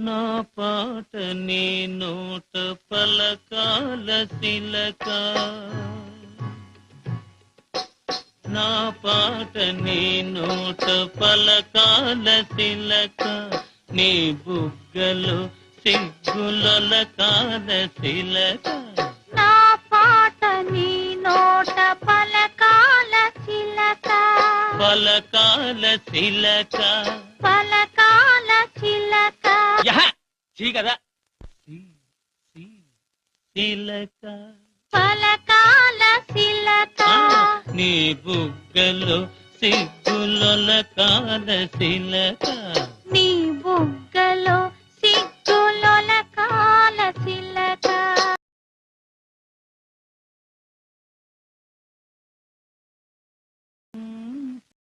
నా పాట నీ నోట పలకాల శిలక, నా పాట నీ నోట పలకాల శిలక, నీ బుగ్గలు సిగ్గుల కాల శిలక. నా పాట నీ నోట పలకాల శిలక, పలకాల శిలక, పలకాల శిలక. కదా శిలక, పలకాల శిలక. నీ బుగ్గలు సిగ్గుల కాల శిలక, నీ బుగ్గలో